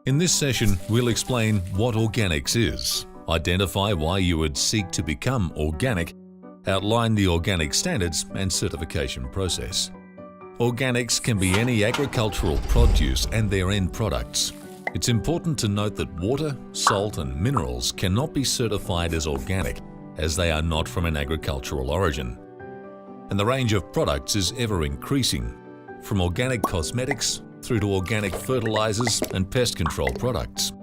In this session, we'll explain what organics is, identify why you would seek to become organic, outline the organic standards and certification process. Organics can be any agricultural produce and their end products. It's important to note that water, salt and minerals cannot be certified as organic, as they are not from an agricultural origin. And the range of products is ever increasing, from organic cosmetics through to organic fertilizers and pest control products.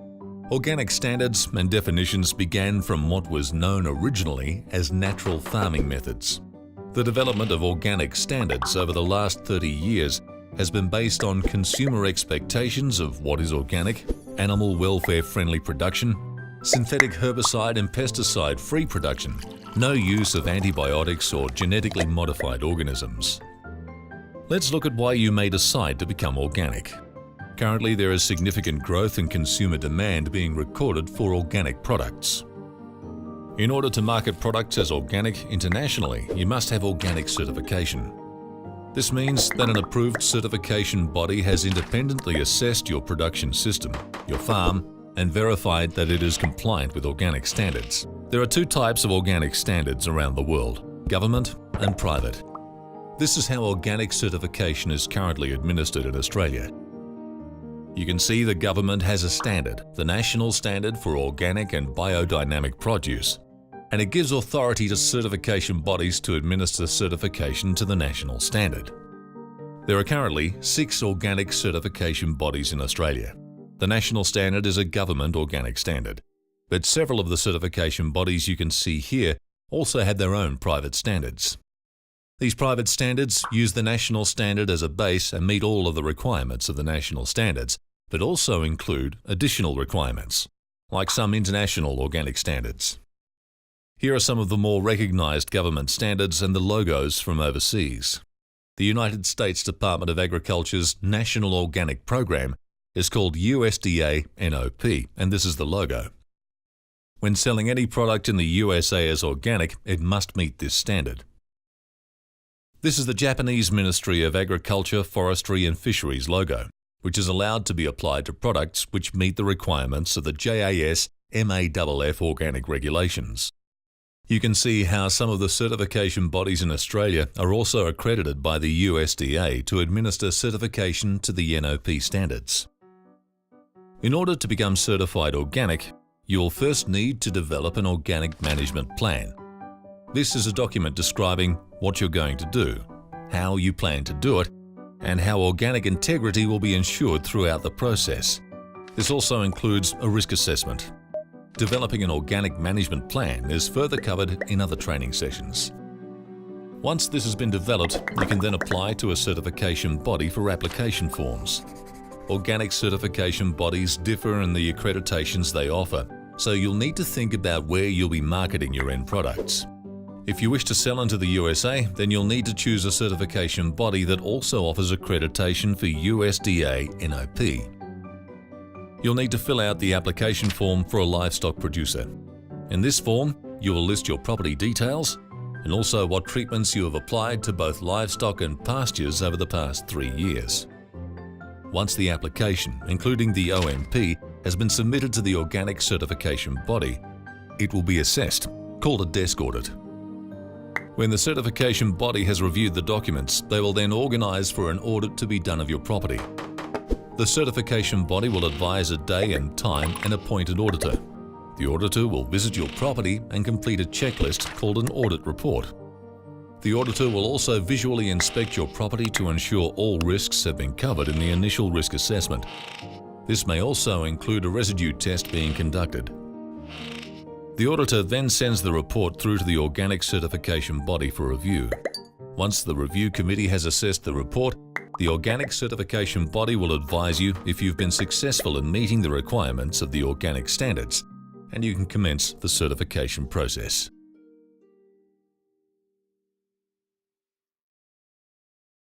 Organic standards and definitions began from what was known originally as natural farming methods. The development of organic standards over the last 30 years has been based on consumer expectations of what is organic, animal welfare-friendly production, synthetic herbicide and pesticide-free production, no use of antibiotics or genetically modified organisms. Let's look at why you may decide to become organic. Currently, there is significant growth in consumer demand being recorded for organic products. In order to market products as organic internationally, you must have organic certification. This means that an approved certification body has independently assessed your production system, your farm, and verified that it is compliant with organic standards. There are two types of organic standards around the world: government and private. This is how organic certification is currently administered in Australia. You can see the government has a standard, the National Standard for Organic and Biodynamic Produce, and it gives authority to certification bodies to administer certification to the national standard. There are currently 6 organic certification bodies in Australia. The National Standard is a government organic standard, but several of the certification bodies you can see here also have their own private standards. These private standards use the national standard as a base and meet all of the requirements of the national standards, but also include additional requirements, like some international organic standards. Here are some of the more recognized government standards and the logos from overseas. The United States Department of Agriculture's National Organic Program is called USDA NOP, and this is the logo. When selling any product in the USA as organic, it must meet this standard. This is the Japanese Ministry of Agriculture, Forestry and Fisheries logo, which is allowed to be applied to products which meet the requirements of the JAS MAFF organic regulations. You can see how some of the certification bodies in Australia are also accredited by the USDA to administer certification to the NOP standards. In order to become certified organic, you will first need to develop an organic management plan. This is a document describing what you're going to do, how you plan to do it, and how organic integrity will be ensured throughout the process. This also includes a risk assessment. Developing an organic management plan is further covered in other training sessions. Once this has been developed, you can then apply to a certification body for application forms. Organic certification bodies differ in the accreditations they offer, so you'll need to think about where you'll be marketing your end products. If you wish to sell into the USA, then you'll need to choose a certification body that also offers accreditation for USDA NOP. You'll need to fill out the application form for a livestock producer. In this form, you will list your property details and also what treatments you have applied to both livestock and pastures over the past 3 years. Once the application, including the OMP, has been submitted to the organic certification body, it will be assessed, called a desk audit. When the certification body has reviewed the documents, they will then organize for an audit to be done of your property. The certification body will advise a day and time and appoint an auditor. The auditor will visit your property and complete a checklist called an audit report. The auditor will also visually inspect your property to ensure all risks have been covered in the initial risk assessment. This may also include a residue test being conducted. The auditor then sends the report through to the organic certification body for review. Once the review committee has assessed the report, the organic certification body will advise you if you've been successful in meeting the requirements of the organic standards, and you can commence the certification process.